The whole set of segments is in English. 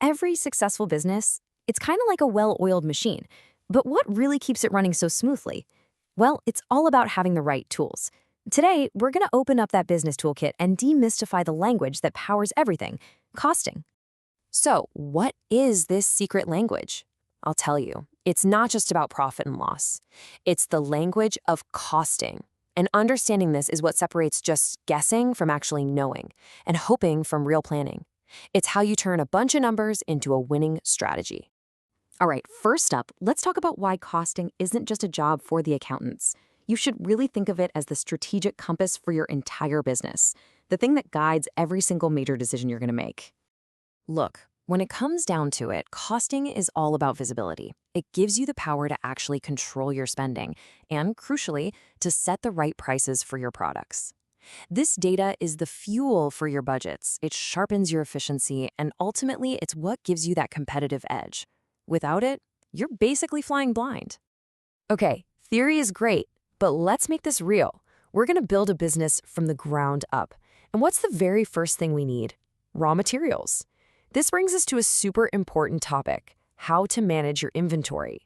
Every successful business, it's kind of like a well-oiled machine. But what really keeps it running so smoothly? Well, it's all about having the right tools. Today, we're going to open up that business toolkit and demystify the language that powers everything, costing. So, what is this secret language? I'll tell you, it's not just about profit and loss. It's the language of costing. And understanding this is what separates just guessing from actually knowing, and hoping from real planning. It's how you turn a bunch of numbers into a winning strategy. All right, first up, let's talk about why costing isn't just a job for the accountants. You should really think of it as the strategic compass for your entire business, the thing that guides every single major decision you're going to make. Look, when it comes down to it, costing is all about visibility. It gives you the power to actually control your spending and, crucially, to set the right prices for your products. This data is the fuel for your budgets. It sharpens your efficiency, and ultimately, it's what gives you that competitive edge. Without it, you're basically flying blind. Okay, theory is great, but let's make this real. We're going to build a business from the ground up. And what's the very first thing we need? Raw materials. This brings us to a super important topic: how to manage your inventory.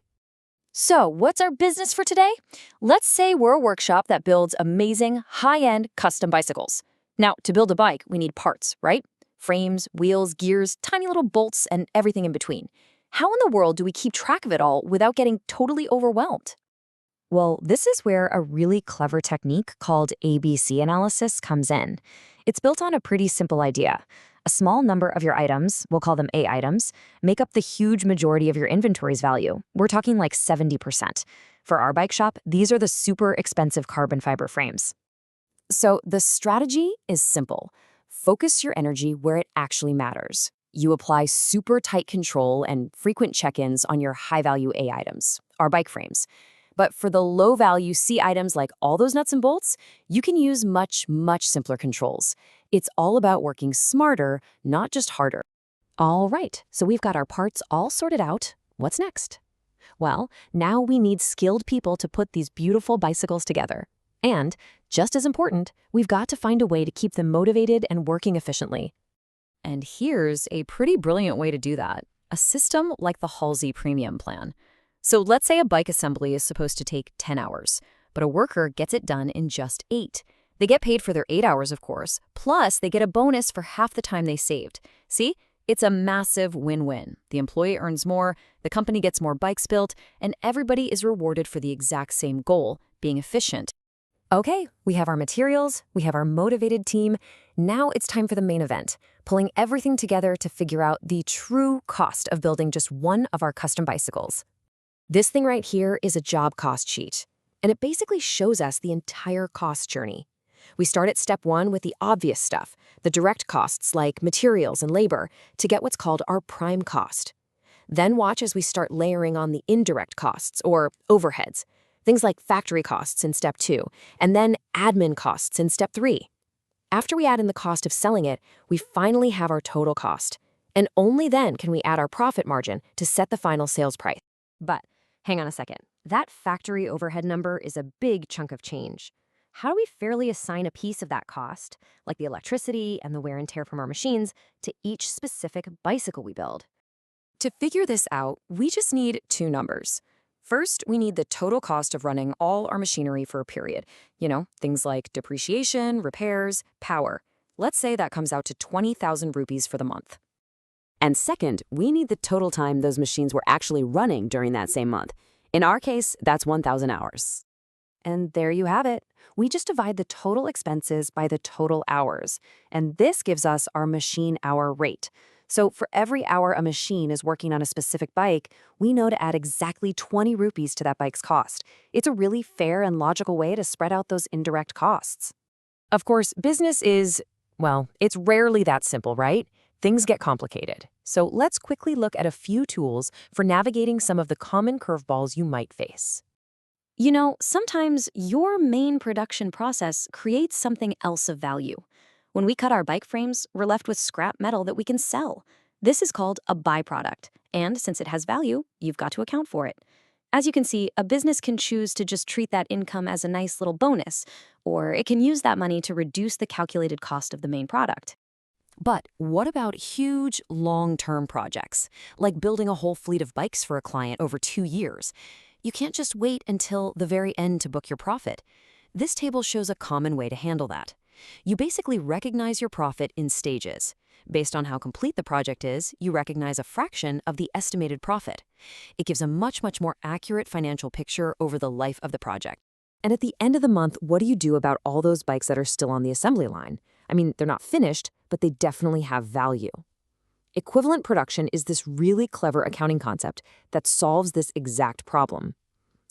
So, what's our business for today? Let's say we're a workshop that builds amazing, high-end custom bicycles. Now, to build a bike, we need parts, right? Frames, wheels, gears, tiny little bolts, and everything in between. How in the world do we keep track of it all without getting totally overwhelmed? Well, this is where a really clever technique called ABC analysis comes in. It's built on a pretty simple idea. A small number of your items, we'll call them A items, make up the huge majority of your inventory's value. We're talking like 70%. For our bike shop, these are the super expensive carbon fiber frames. So the strategy is simple. Focus your energy where it actually matters. You apply super tight control and frequent check-ins on your high-value A items, our bike frames. But for the low-value C items like all those nuts and bolts, you can use much, much simpler controls. It's all about working smarter, not just harder. All right, so we've got our parts all sorted out. What's next? Well, now we need skilled people to put these beautiful bicycles together. And, just as important, we've got to find a way to keep them motivated and working efficiently. And here's a pretty brilliant way to do that: a system like the Halsey Premium Plan. So let's say a bike assembly is supposed to take 10 hours, but a worker gets it done in just 8. They get paid for their 8 hours, of course, plus they get a bonus for half the time they saved. See? It's a massive win-win. The employee earns more, the company gets more bikes built, and everybody is rewarded for the exact same goal: being efficient. Okay, we have our materials, we have our motivated team. Now it's time for the main event, pulling everything together to figure out the true cost of building just one of our custom bicycles. This thing right here is a job cost sheet, and it basically shows us the entire cost journey. We start at step 1 with the obvious stuff, the direct costs like materials and labor, to get what's called our prime cost. Then watch as we start layering on the indirect costs, or overheads, things like factory costs in step 2, and then admin costs in step 3. After we add in the cost of selling it, we finally have our total cost. And only then can we add our profit margin to set the final sales price. But hang on a second. That factory overhead number is a big chunk of change. How do we fairly assign a piece of that cost, like the electricity and the wear and tear from our machines, to each specific bicycle we build? To figure this out, we just need 2 numbers. First, we need the total cost of running all our machinery for a period. Things like depreciation, repairs, power. Let's say that comes out to 20,000 rupees for the month. And second, we need the total time those machines were actually running during that same month. In our case, that's 1,000 hours. And there you have it. We just divide the total expenses by the total hours. And this gives us our machine hour rate. So for every hour a machine is working on a specific bike, we know to add exactly 20 rupees to that bike's cost. It's a really fair and logical way to spread out those indirect costs. Of course, business is, well, it's rarely that simple, right? Things get complicated. So let's quickly look at a few tools for navigating some of the common curveballs you might face. Sometimes your main production process creates something else of value. When we cut our bike frames, we're left with scrap metal that we can sell. This is called a byproduct, and since it has value, you've got to account for it. As you can see, a business can choose to just treat that income as a nice little bonus, or it can use that money to reduce the calculated cost of the main product. But what about huge, long-term projects, like building a whole fleet of bikes for a client over 2 years? You can't just wait until the very end to book your profit. This table shows a common way to handle that. You basically recognize your profit in stages. Based on how complete the project is, you recognize a fraction of the estimated profit. It gives a much more accurate financial picture over the life of the project. And at the end of the month, what do you do about all those bikes that are still on the assembly line? I mean, they're not finished, but they definitely have value. Equivalent production is this really clever accounting concept that solves this exact problem.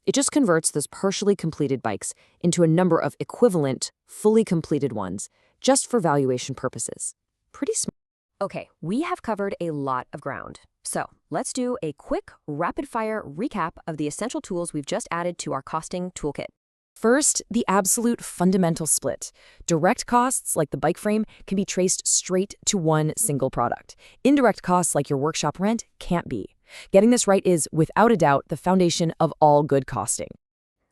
It just converts those partially completed bikes into a number of equivalent, fully completed ones, just for valuation purposes. Pretty smart. Okay, we have covered a lot of ground. So let's do a quick, rapid-fire recap of the essential tools we've just added to our costing toolkit. First, the absolute fundamental split. Direct costs, like the bike frame, can be traced straight to one single product. Indirect costs, like your workshop rent, can't be. Getting this right is, without a doubt, the foundation of all good costing.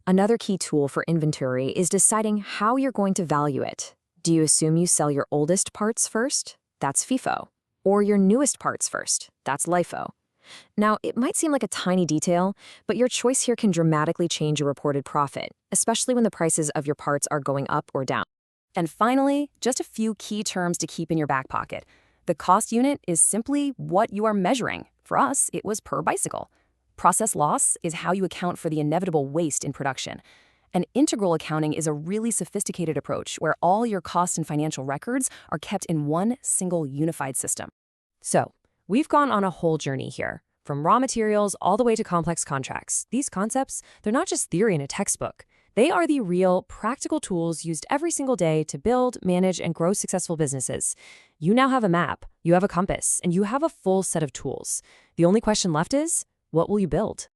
Another key tool for inventory is deciding how you're going to value it. Do you assume you sell your oldest parts first? That's FIFO. Or your newest parts first? That's LIFO. Now, it might seem like a tiny detail, but your choice here can dramatically change your reported profit, especially when the prices of your parts are going up or down. And finally, just a few key terms to keep in your back pocket. The cost unit is simply what you are measuring. For us, it was per bicycle. Process loss is how you account for the inevitable waste in production. And integral accounting is a really sophisticated approach where all your cost and financial records are kept in one single unified system. So, we've gone on a whole journey here, from raw materials all the way to complex contracts. These concepts, they're not just theory in a textbook. They are the real, practical tools used every single day to build, manage, and grow successful businesses. You now have a map, you have a compass, and you have a full set of tools. The only question left is, what will you build?